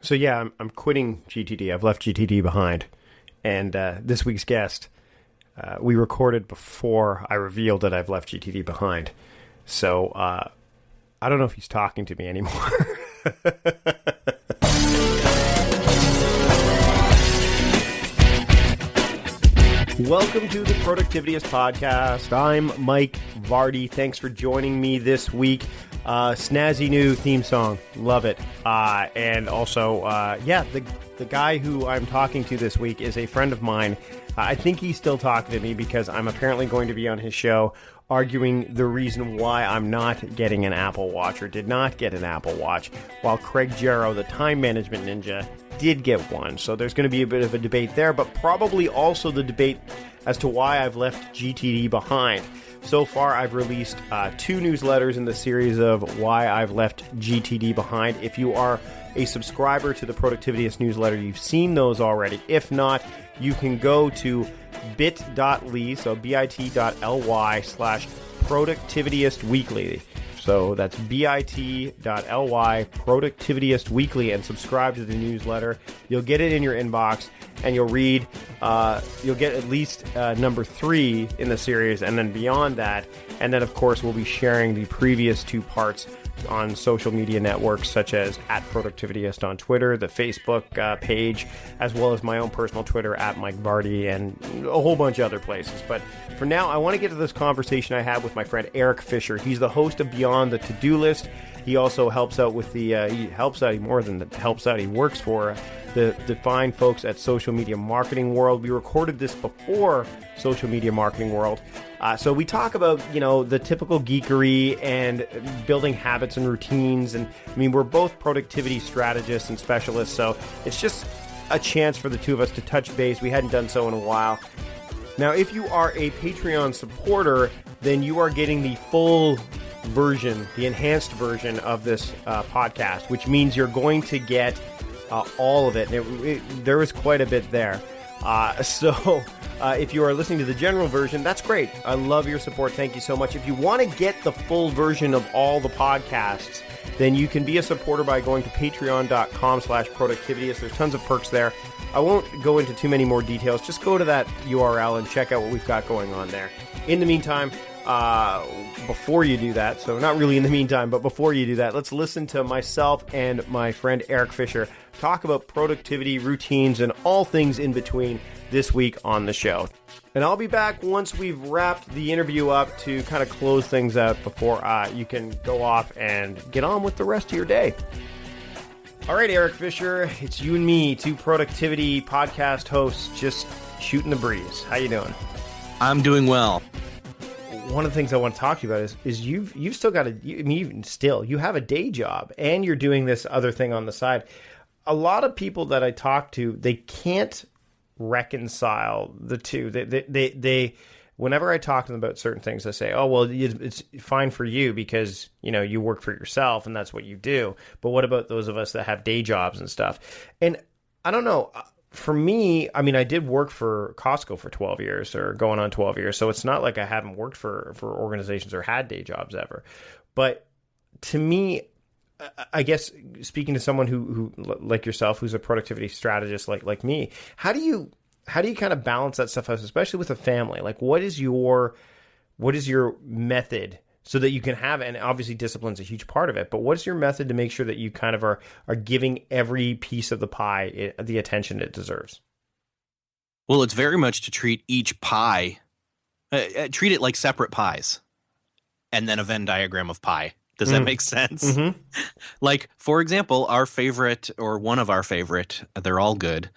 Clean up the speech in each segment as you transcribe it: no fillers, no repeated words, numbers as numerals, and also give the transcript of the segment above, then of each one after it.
So yeah, I'm quitting GTD. I've left GTD behind. And this week's guest, we recorded before I revealed that I've left GTD behind. So I don't know if he's talking to me anymore. Welcome to the Productivityist Podcast. I'm Mike Vardy. Thanks for joining me this week. Snazzy new theme song. Love it. And also, the guy who I'm talking to this week is a friend of mine. I think he's still talking to me because I'm apparently going to be on his show arguing the reason why I'm not getting an Apple Watch or did not get an Apple Watch, while Craig Jarrow, the time management ninja, did get one. So there's going to be a bit of a debate there, but probably also the debate as to why I've left GTD behind. So far, I've released 2 newsletters in the series of why I've left GTD behind. If you are a subscriber to the Productivityist newsletter, you've seen those already. If not, you can go to bit.ly, so bit.ly/productivityistweekly. So that's bit.ly productivityistweekly and subscribe to the newsletter. You'll get it in your inbox and you'll read, you'll get at least number 3 in the series and then beyond that. And then of course we'll be sharing the previous 2 parts on social media networks such as @Productivityist on Twitter, the Facebook page, as well as my own personal Twitter @Mike Vardy and a whole bunch of other places. But for now, I want to get to this conversation I had with my friend Erik Fisher. He's the host of Beyond the To-Do List. He also helps out with the, he works for the fine folks at Social Media Marketing World. We recorded this before Social Media Marketing World. So we talk about, the typical geekery and building habits and routines. And I mean, we're both productivity strategists and specialists. So it's just a chance for the two of us to touch base. We hadn't done so in a while. Now, if you are a Patreon supporter, then you are getting the full version, the enhanced version of this podcast, which means you're going to get all of it. There is quite a bit there. So if you are listening to the general version, that's great. I love your support. Thank you so much. If you want to get the full version of all the podcasts, then you can be a supporter by going to patreon.com/productivityist. There's tons of perks there. I won't go into too many more details. Just go to that URL and check out what we've got going on there. In the meantime, before you do that, so not really in the meantime, but before you do that, let's listen to myself and my friend Erik Fisher talk about productivity, routines, and all things in between this week on the show. And I'll be back once we've wrapped the interview up to kind of close things out before you can go off and get on with the rest of your day. All right, Erik Fisher, it's you and me, 2 productivity podcast hosts, just shooting the breeze. How you doing? I'm doing well. One of the things I want to talk to you about is you've still got you have a day job and you're doing this other thing on the side. A lot of people that I talk to, they can't reconcile the two. They whenever I talk to them about certain things, they say, "Oh, well, it's fine for you because you work for yourself and that's what you do." But what about those of us that have day jobs and stuff? And I don't know. For me, I mean, I did work for Costco for 12 years or going on 12 years. So it's not like I haven't worked for organizations or had day jobs ever. But to me, I guess speaking to someone who like yourself, who's a productivity strategist like me, how do you kind of balance that stuff out, especially with a family? Like, what is your method so that you can have, and obviously discipline's a huge part of it, but what's your method to make sure that you kind of are giving every piece of the pie the attention it deserves? Well, it's very much to treat each pie, treat it like separate pies, and then a Venn diagram of pie. Does that make sense? Mm-hmm. Like, for example, our favorite, or one of our favorite, they're all good,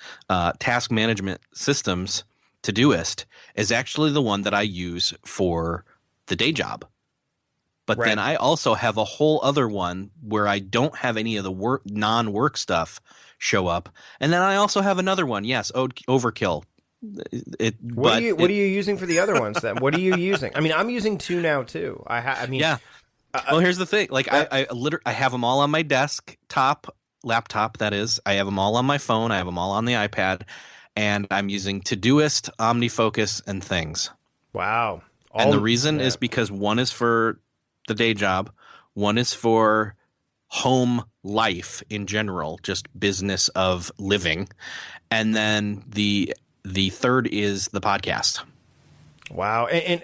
task management systems, Todoist, is actually the one that I use for the day job. But Then I also have a whole other one where I don't have any of the non-work stuff show up. And then I also have another one. Yes, Overkill. What are you using for the other ones then? What are you using? I mean, I'm using 2 now too. Yeah. Well, here's the thing. Like I have them all on my laptop. That is, I have them all on my phone. I have them all on the iPad, and I'm using Todoist, OmniFocus, and Things. Wow. And the reason is because one is for the day job, one is for home life in general, just business of living. And then the third is the podcast. Wow. And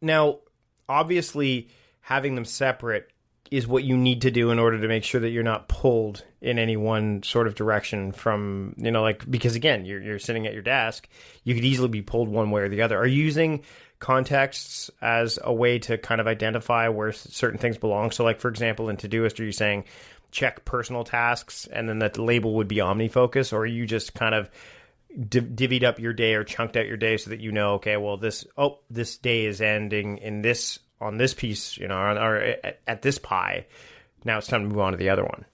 now, obviously, having them separate is what you need to do in order to make sure that you're not pulled in any one sort of direction from, like, because again, you're sitting at your desk, you could easily be pulled one way or the other. Are you using contexts as a way to kind of identify where certain things belong? So like, for example, in Todoist, are you saying check personal tasks and then that the label would be OmniFocus, or are you just kind of divvied up your day or chunked out your day so that okay, well, this day is ending in this, on this piece, or at this pie. Now it's time to move on to the other one.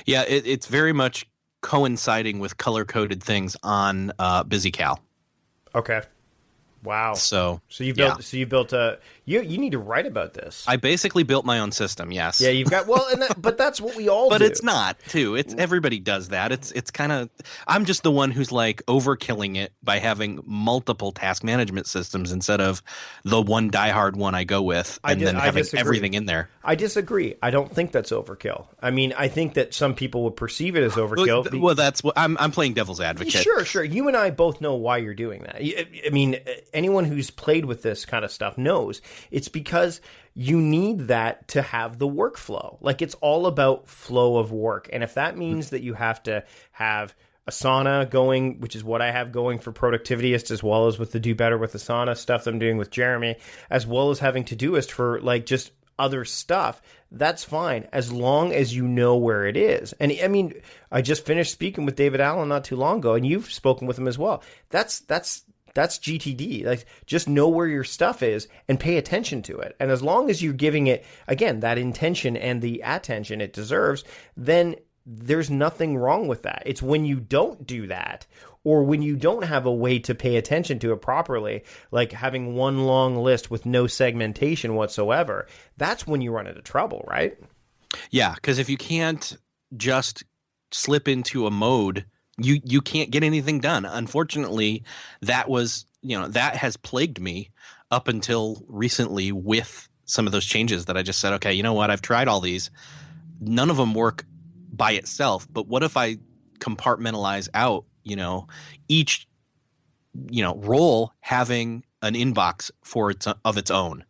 Yeah, it's very much coinciding with color-coded things on BusyCal. Okay. Wow. So you built you need to write about this. I basically built my own system. Yes. Yeah, you've got but that's what we all do. But it's not too. It's everybody does that. It's kind of, I'm just the one who's like overkilling it by having multiple task management systems instead of the one diehard one I go with and then having everything in there. I disagree. I don't think that's overkill. I mean, I think that some people would perceive it as overkill. Well, that's what I'm playing devil's advocate. Sure. You and I both know why you're doing that. I mean, anyone who's played with this kind of stuff knows it's because you need that to have the workflow. Like, it's all about flow of work. And if that means that you have to have Asana going, which is what I have going for Productivityist, as well as with the Do Better with Asana stuff that I'm doing with Jeremy, as well as having Todoist for like just other stuff, that's fine as long as you know where it is. And I mean, I just finished speaking with David Allen not too long ago, and you've spoken with him as well. That's GTD. Like, just know where your stuff is and pay attention to it. And as long as you're giving it, again, that intention and the attention it deserves, then there's nothing wrong with that. It's when you don't do that, or when you don't have a way to pay attention to it properly, like having one long list with no segmentation whatsoever, that's when you run into trouble, right? Yeah, because if you can't just slip into a mode, you can't get anything done. Unfortunately, that has plagued me up until recently with some of those changes that I just said, okay, you know what? I've tried all these. None of them work by itself, but what if I compartmentalize out, each, role having an inbox of its own.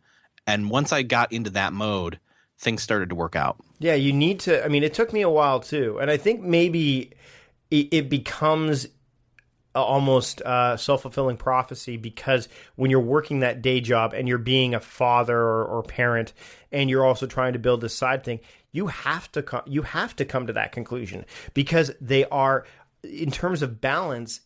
And once I got into that mode, things started to work out. Yeah, you need to, I mean, it took me a while too. And I think maybe it becomes almost self-fulfilling prophecy, because when you're working that day job and you're being a father or parent, and you're also trying to build this side thing, you have to come to that conclusion, because they are, in terms of balance,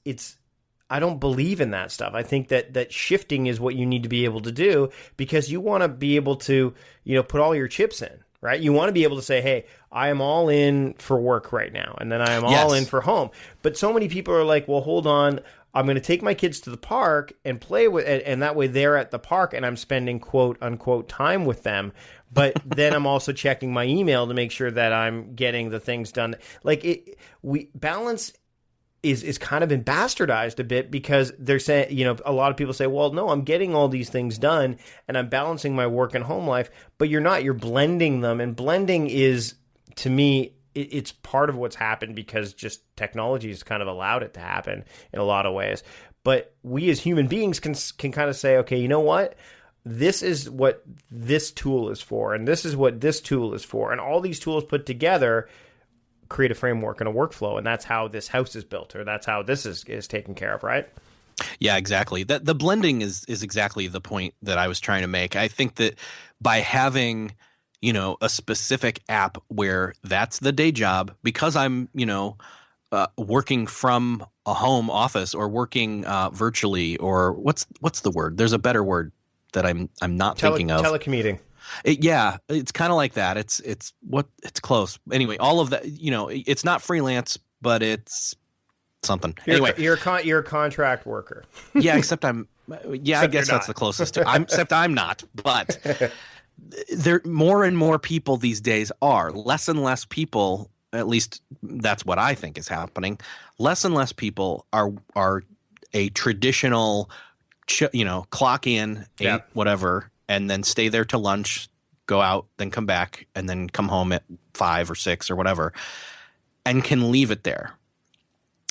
I don't believe in that stuff. I think that shifting is what you need to be able to do, because you want to be able to, put all your chips in, right? You want to be able to say, hey, I am all in for work right now, and then I am all in for home. But so many people are like, well, hold on, I'm going to take my kids to the park and play with, and that way they're at the park and I'm spending quote unquote time with them. But then I'm also checking my email to make sure that I'm getting the things done. Like, balance is kind of been bastardized a bit, because they're saying, a lot of people say, well, no, I'm getting all these things done and I'm balancing my work and home life, but you're not, you're blending them. And blending is, to me, it's part of what's happened because just technology has kind of allowed it to happen in a lot of ways. But we as human beings can kind of say, okay, you know what? This is what this tool is for, and this is what this tool is for. And all these tools put together create a framework and a workflow, and that's how this house is built, or that's how this is taken care of, right? Yeah, exactly. The blending is exactly the point that I was trying to make. I think that by having, a specific app where that's the day job, because I'm, working from a home office or working virtually, or what's the word? There's a better word that I'm not thinking of. Telecommuting. It's kind of like that. It's close. Anyway, all of that, it's not freelance, but it's something. You're a contract worker. Yeah, except I guess that's the closest to. Except I'm not. But there, more and more people these days are. Less and less people, at least that's what I think is happening. Less and less people are a traditional, clock in, whatever, and then stay there to lunch, go out, then come back, and then come home at 5 or 6 or whatever, and can leave it there.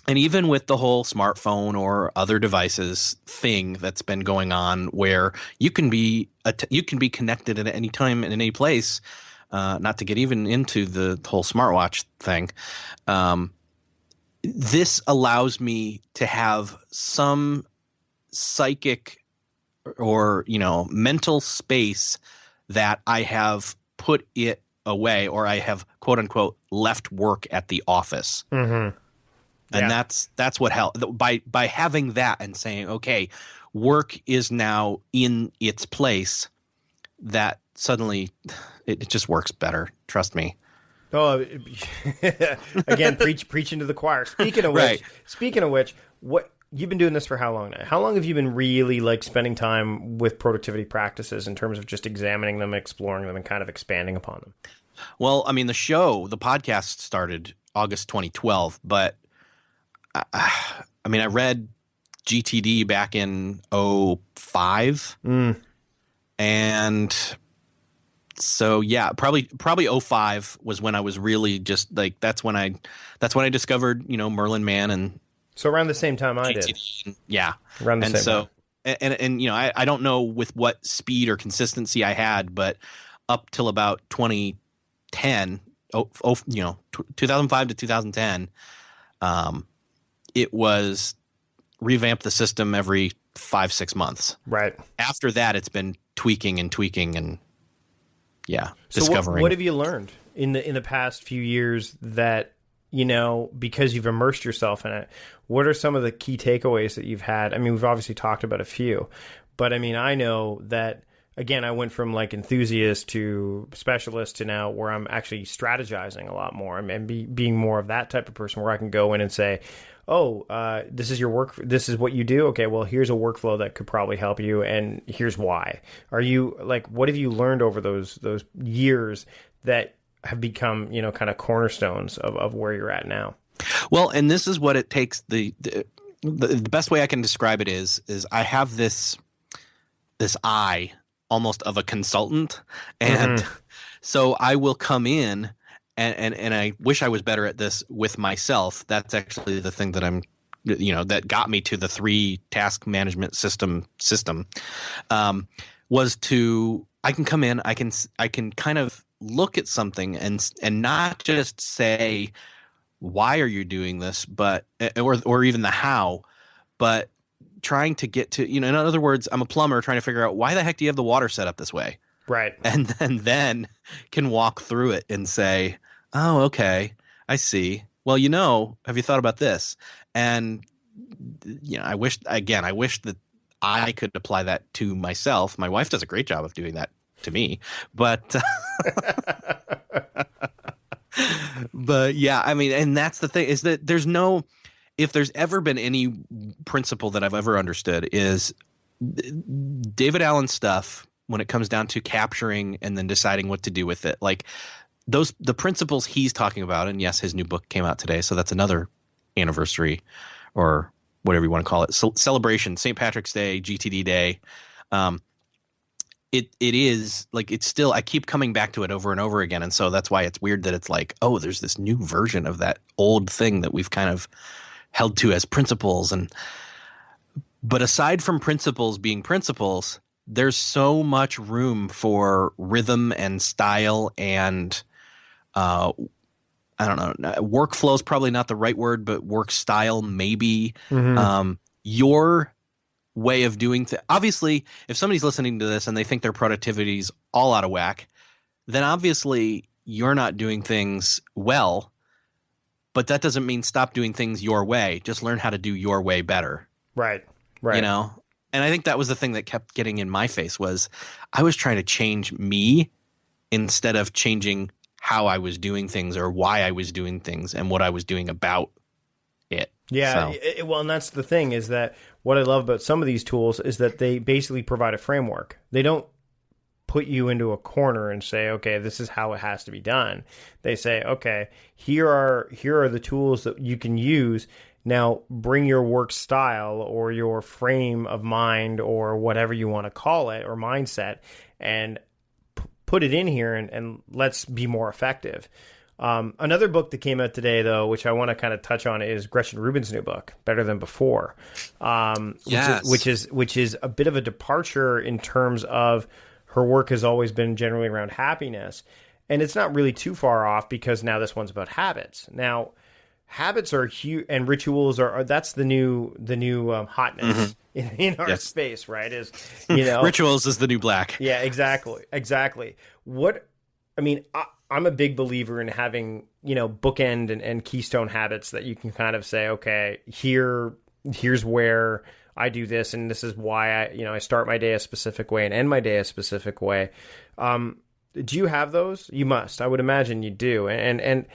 And even with the whole smartphone or other devices thing that's been going on, where you can be connected at any time in any place, not to get even into the whole smartwatch thing, this allows me to have some psychic or mental space that I have put it away, or I have quote unquote left work at the office. Mm-hmm. And that's what helped by having that and saying, okay, work is now in its place. That suddenly it just works better. Trust me. Oh, again, preaching to the choir. Speaking of which, what you've been doing this for how long now? How long have you been really like spending time with productivity practices in terms of just examining them, exploring them, and kind of expanding upon them? Well, I mean, the podcast started August 2012, but I mean, I read GTD back in 2005, and so yeah, probably 2005 was when I was really just like that's when I discovered Merlin Mann, and so around the same time I did. Yeah, around the same time. And I don't know with what speed or consistency I had, but up till about 2010, 2005 to 2010, it was revamp the system every 5-6 months. Right. After that, it's been tweaking and so discovering. What have you learned in the past few years that, because you've immersed yourself in it? What are some of the key takeaways that you've had? I mean, we've obviously talked about a few, but I mean, I know that, again, I went from like enthusiast to specialist to now where I'm actually strategizing a lot more and being more of that type of person where I can go in and say, this is your work. This is what you do. Okay, well, here's a workflow that could probably help you, and here's why. Are you like, what have you learned over those years that have become, kind of cornerstones of where you're at now? Well, and this is what it takes. The best way I can describe it is I have this eye almost of a consultant, and so I will come in. And I wish I was better at this with myself. That's actually the thing that I'm, that got me to the 3 task management system, was to, I can come in, I can kind of look at something and not just say, why are you doing this, but, or even the how, but trying to get to, in other words, I'm a plumber trying to figure out why the heck do you have the water set up this way? Right. And then can walk through it and say, oh, okay, I see. Well, have you thought about this? And, I wish that I could apply that to myself. My wife does a great job of doing that to me, but, but yeah, I mean, and that's the thing is that if there's ever been any principle that I've ever understood is David Allen's stuff, when it comes down to capturing and then deciding what to do with it, like the principles he's talking about, and yes, his new book came out today, so that's another anniversary or whatever you want to call it, celebration, St. Patrick's Day, GTD Day. It is like, it's still, I keep coming back to it over and over again, and so that's why it's weird that it's like, oh, there's this new version of that old thing that we've kind of held to as principles, but aside from principles being principles, there's so much room for rhythm and style and I don't know, workflow is probably not the right word, but work style maybe. Your way of doing things. Obviously, if somebody's listening to this and they think their productivity's all out of whack, then obviously you're not doing things well, but that doesn't mean stop doing things your way. Just learn how to do your way better. Right. And I think that was the thing that kept getting in my face was I was trying to change me instead of changing how I was doing things or why I was doing things and what I was doing about it. Yeah. So. Well, and that's the thing is that what I love about some of these tools is that they basically provide a framework. They don't put you into a corner and say, okay, this is how it has to be done. They say, okay, here are the tools that you can use. Now bring your work style or your frame of mind or whatever you want to call it or mindset and put it in here and let's be more effective. Another book that came out today, though, which I want to kind of touch on, is Gretchen Rubin's new book, Better Than Before, which is a bit of a departure in terms of her work has always been generally around happiness, and it's not really too far off because now this one's about habits. Now, habits are huge, and rituals are that's the new hotness in our space, right? Is rituals is the new black. Yeah, exactly. I'm a big believer in having, bookend and keystone habits that you can kind of say, okay, here's where I do this, and this is why I start my day a specific way and end my day a specific way. Do you have those? You must. I would imagine you do. And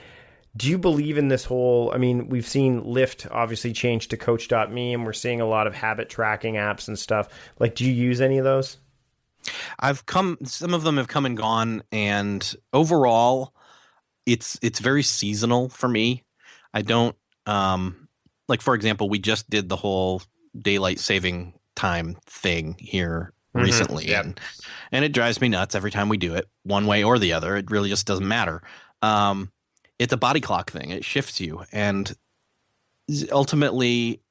do you believe in this whole, we've seen Lyft obviously change to Coach.me, and we're seeing a lot of habit tracking apps and stuff. Like, do you use any of those? Some of them have come and gone, and overall it's very seasonal for me. I don't, like, for example, we just did the whole daylight saving time thing here recently. Yep. And it drives me nuts every time we do it, one way or the other. It really just doesn't matter. It's a body clock thing. It shifts you. And ultimately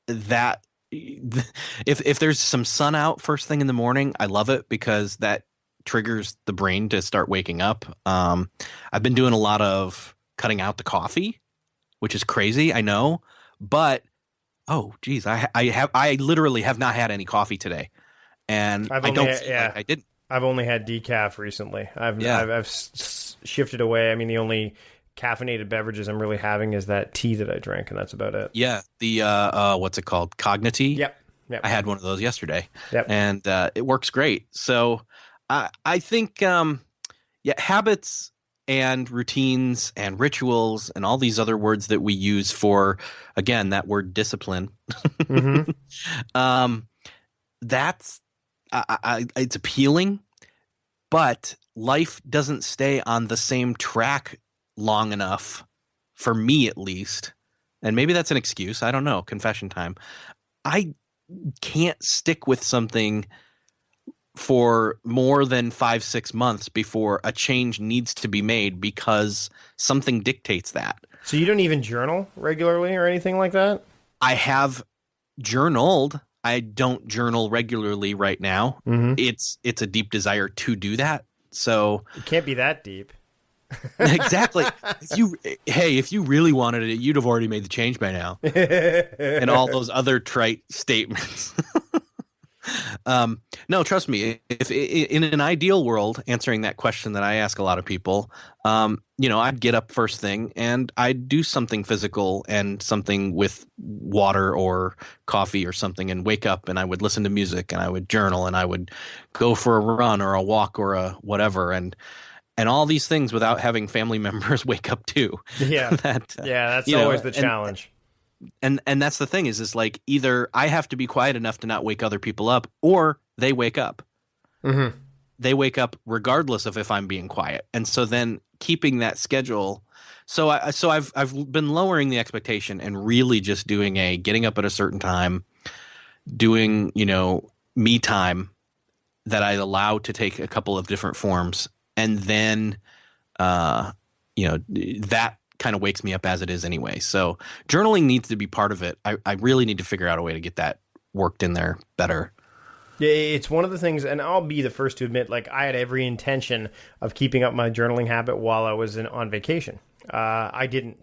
that, if there's some sun out first thing in the morning, I love it because that triggers the brain to start waking up. I've been doing a lot of cutting out the coffee, which is crazy, I know, but I literally have not had any coffee today, and I didn't. I've only had decaf recently. I've shifted away. The only caffeinated beverages I'm really having is that tea that I drank, and that's about it. Yeah, the what's it called? Cognitea. Yep. I had one of those yesterday. Yep. And it works great. So I think habits and routines and rituals and all these other words that we use for, again, that word discipline. That's it's appealing, but life doesn't stay on the same track long enough, for me at least, and maybe that's an excuse, I don't know, confession time. I can't stick with something for more than 5-6 months before a change needs to be made because something dictates that. So you don't even journal regularly or anything like that? I have journaled. I don't journal regularly right now. It's a deep desire to do that. So it can't be that deep. Exactly. If you really wanted it, you'd have already made the change by now. And all those other trite statements. No, trust me. If in an ideal world, answering that question that I ask a lot of people, I'd get up first thing and I'd do something physical and something with water or coffee or something, and wake up and I would listen to music and I would journal and I would go for a run or a walk or a whatever, and all these things without having family members wake up too. Yeah. That's always the challenge. And that's the thing is like, either I have to be quiet enough to not wake other people up, or they wake up. They wake up regardless of if I'm being quiet. And so then keeping that schedule. So I've been lowering the expectation and really just doing getting up at a certain time, doing, me time that I allow to take a couple of different forms. And then, that kind of wakes me up as it is anyway. So journaling needs to be part of it. I really need to figure out a way to get that worked in there better. Yeah, it's one of the things, and I'll be the first to admit, like, I had every intention of keeping up my journaling habit while I was on vacation. I didn't.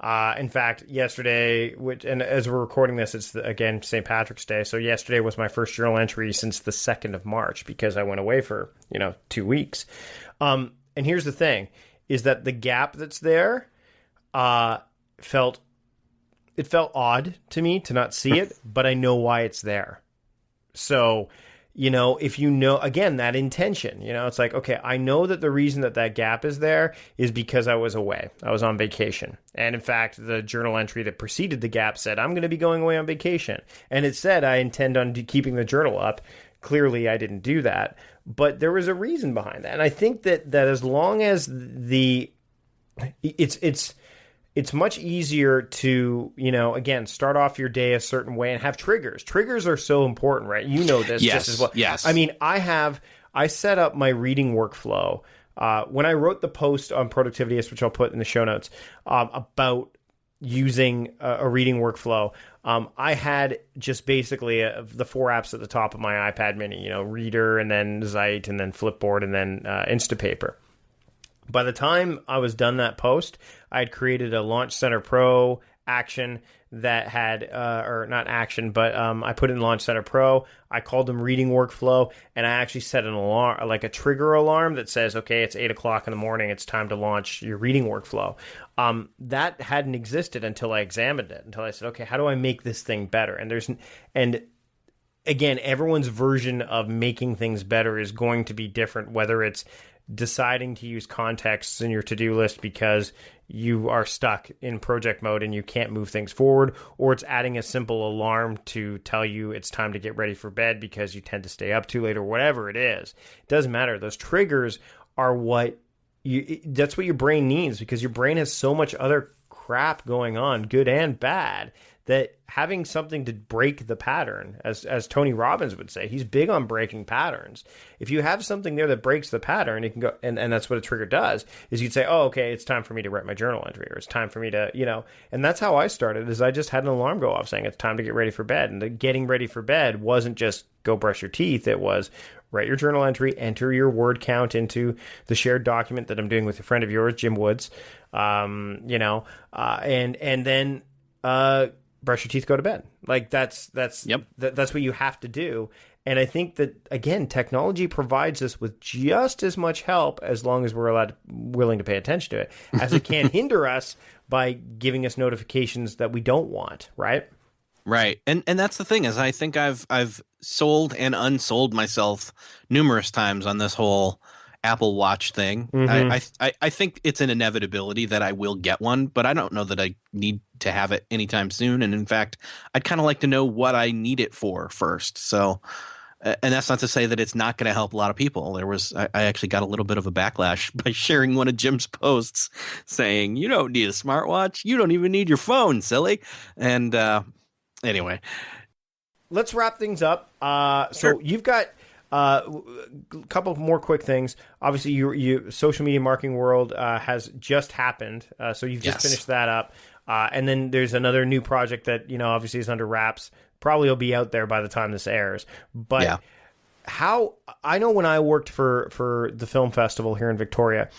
In fact, yesterday, and as we're recording this, it's, again, St. Patrick's Day. So yesterday was my first journal entry since the 2nd of March because I went away for, 2 weeks. And here's the thing, is that the gap that's there felt odd to me to not see it, but I know why it's there. So, if again, that intention, it's like, okay, I know that the reason that gap is there is because I was away. I was on vacation. And in fact, the journal entry that preceded the gap said, I'm going to be going away on vacation. And it said, I intend on keeping the journal up. Clearly, I didn't do that. But there was a reason behind that. And I think that as long as it's much easier to, again, start off your day a certain way and have triggers. Triggers are so important, right? You know this yes, just as well. Yes. I have I set up my reading workflow. When I wrote the post on Productivityist, which I'll put in the show notes, about using a reading workflow, I had just basically the 4 apps at the top of my iPad mini, Reader, and then Zeit, and then Flipboard, and then Instapaper. By the time I was done that post, I had created a Launch Center Pro action that had, or not action, but I put in Launch Center Pro. I called them reading workflow, and I actually set an alarm, like a trigger alarm that says, okay, it's 8 o'clock in the morning. It's time to launch your reading workflow. That hadn't existed until I examined it, until I said, okay, how do I make this thing better? And again, everyone's version of making things better is going to be different, whether it's deciding to use contexts in your to-do list because you are stuck in project mode and you can't move things forward, or it's adding a simple alarm to tell you it's time to get ready for bed because you tend to stay up too late, or whatever it is. It doesn't matter. Those triggers are that's what your brain needs, because your brain has so much other crap going on, good and bad, that having something to break the pattern, as Tony Robbins would say, he's big on breaking patterns. If you have something there that breaks the pattern, it can go, and that's what a trigger does, is you'd say, oh, okay, it's time for me to write my journal entry, or it's time for me to, and that's how I started, is I just had an alarm go off saying it's time to get ready for bed. And the getting ready for bed wasn't just go brush your teeth. It was write your journal entry, enter your word count into the shared document that I'm doing with a friend of yours, Jim Woods, and then brush your teeth, go to bed. Like that's what you have to do. And I think that, again, technology provides us with just as much help, as long as we're willing to pay attention to it, as it can hinder us by giving us notifications that we don't want, right? Right. And that's the thing, is I think I've sold and unsold myself numerous times on this whole Apple Watch thing. Mm-hmm. I think it's an inevitability that I will get one, but I don't know that I need to have it anytime soon. And in fact, I'd kind of like to know what I need it for first. So, and that's not to say that it's not going to help a lot of people. I actually got a little bit of a backlash by sharing one of Jim's posts saying, you don't need a smartwatch. You don't even need your phone, silly. And anyway, let's wrap things up. Sure. So you've got a couple more quick things. Obviously, you social media marketing world has just happened, so you've just finished that up. And then there's another new project that obviously is under wraps. Probably will be out there by the time this airs. But how I know when I worked for the film festival here in Victoria.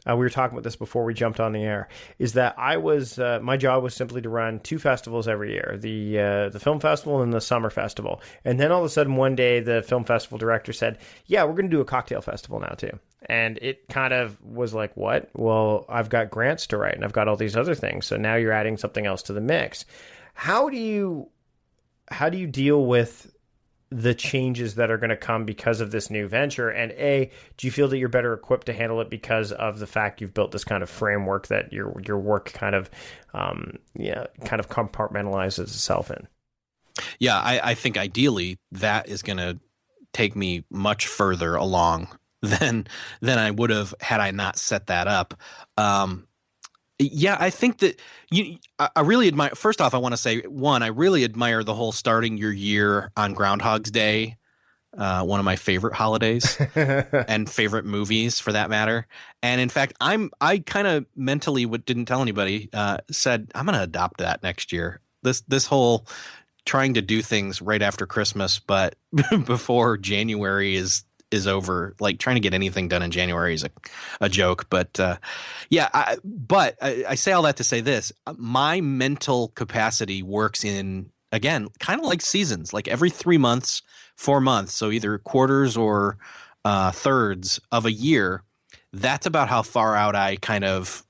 We were talking about this before we jumped on the air, is that I was my job was simply to run 2 festivals every year, the film festival and the summer festival. And then all of a sudden one day the film festival director said, yeah, we're going to do a cocktail festival now too. And it kind of was like, what? Well, I've got grants to write and I've got all these other things. So now you're adding something else to the mix. How do you deal with the changes that are going to come because of this new venture? And do you feel that you're better equipped to handle it because of the fact you've built this kind of framework that your work kind of compartmentalizes itself in? Yeah, I think ideally that is going to take me much further along than I would have had I not set that up. Yeah, I think that I really admire. First off, I want to say, I really admire the whole starting your year on Groundhog's Day, one of my favorite holidays and favorite movies for that matter. And in fact, I kind of mentally didn't tell anybody, said I'm going to adopt that next year. This whole trying to do things right after Christmas, but before January is over, like trying to get anything done in January is a joke. But I say all that to say this: my mental capacity works in, again, kind of like seasons, like every 3 months, 4 months. So either quarters or thirds of a year. That's about how far out I kind of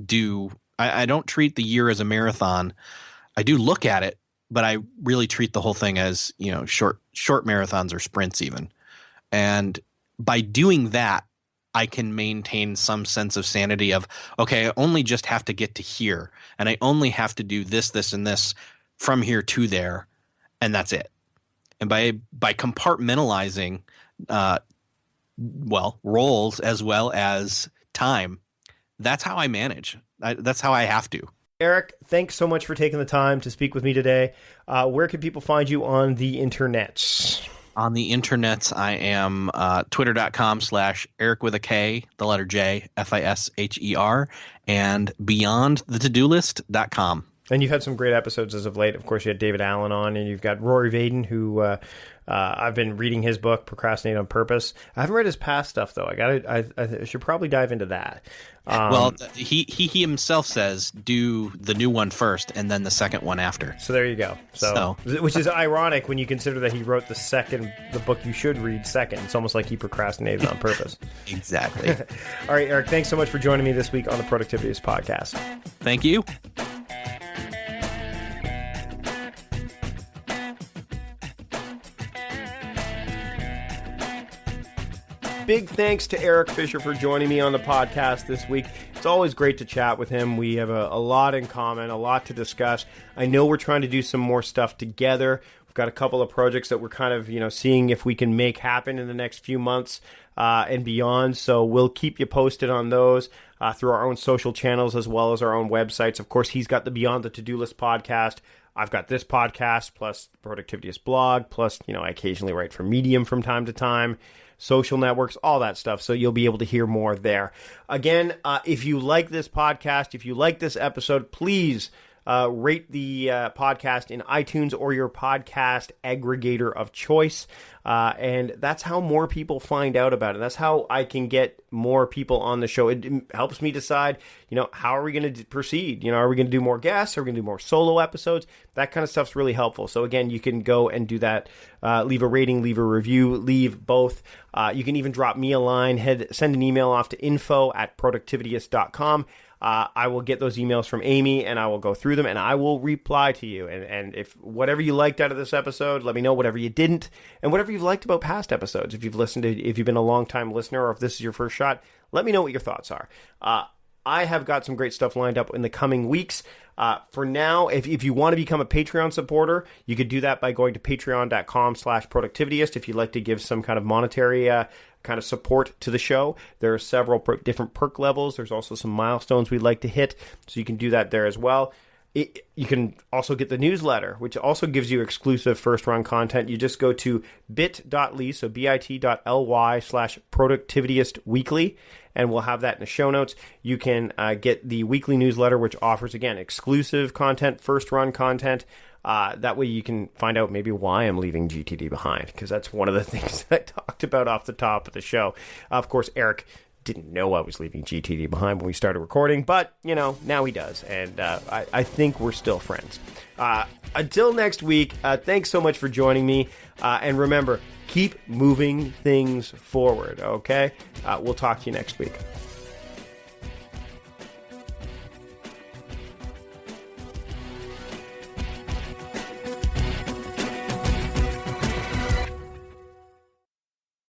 do. I don't treat the year as a marathon. I do look at it, but I really treat the whole thing as, short marathons or sprints even. And by doing that, I can maintain some sense of sanity of, okay, I only just have to get to here, and I only have to do this, this, and this from here to there, and that's it. And by compartmentalizing, roles as well as time, that's how I manage. That's how I have to. Erik, thanks so much for taking the time to speak with me today. Where can people find you on the internet? On the internet, I am twitter.com/Eric with a K, the letter J, Fisher, and beyondthetodolist.com. And you've had some great episodes as of late. Of course, you had David Allen on, and you've got Rory Vaden, who I've been reading his book, Procrastinate on Purpose. I haven't read his past stuff, though. I should probably dive into that. Well, he himself says do the new one first and then the second one after. So there you go. So which is ironic when you consider that he wrote the book you should read second. It's almost like he procrastinated on purpose. Exactly. All right, Eric, thanks so much for joining me this week on the Productivityist podcast. Thank you. Big thanks to Erik Fisher for joining me on the podcast this week. It's always great to chat with him. We have a lot in common, a lot to discuss. I know we're trying to do some more stuff together. We've got a couple of projects that we're kind of, seeing if we can make happen in the next few months and beyond. So we'll keep you posted on those through our own social channels as well as our own websites. Of course, he's got the Beyond the To-Do List podcast. I've got this podcast, plus the Productivityist blog, plus, I occasionally write for Medium from time to time. Social networks, all that stuff. So you'll be able to hear more there. Again, if you like this podcast, if you like this episode, please rate the podcast in iTunes or your podcast aggregator of choice. And that's how more people find out about it. That's how I can get more people on the show. It helps me decide, how are we going to proceed? Are we going to do more guests? Are we going to do more solo episodes? That kind of stuff's really helpful. So again, you can go and do that. Leave a rating, leave a review, leave both. You can even drop me a line, send an email off to info@productivityist.com. I will get those emails from Amy, and I will go through them, and I will reply to you. And if whatever you liked out of this episode, let me know. Whatever you didn't, and whatever you've liked about past episodes. If you've been a long-time listener, or if this is your first shot, let me know what your thoughts are. I have got some great stuff lined up in the coming weeks. For now, if you want to become a Patreon supporter, you could do that by going to patreon.com/productivityist. If you'd like to give some kind of monetary kind of support to the show, there are several different perk levels. There's also some milestones we'd like to hit, so you can do that there as well. You can also get the newsletter, which also gives you exclusive first-run content. You just go to bit.ly, so bit.ly/productivityistweekly, and we'll have that in the show notes. You can get the weekly newsletter, which offers, again, exclusive content, first-run content. That way you can find out maybe why I'm leaving GTD behind, because that's one of the things that I talked about off the top of the show. Of course, Eric didn't know I was leaving GTD behind when we started recording, but, now he does, and I think we're still friends. Until next week, thanks so much for joining me, and remember, keep moving things forward, okay? We'll talk to you next week.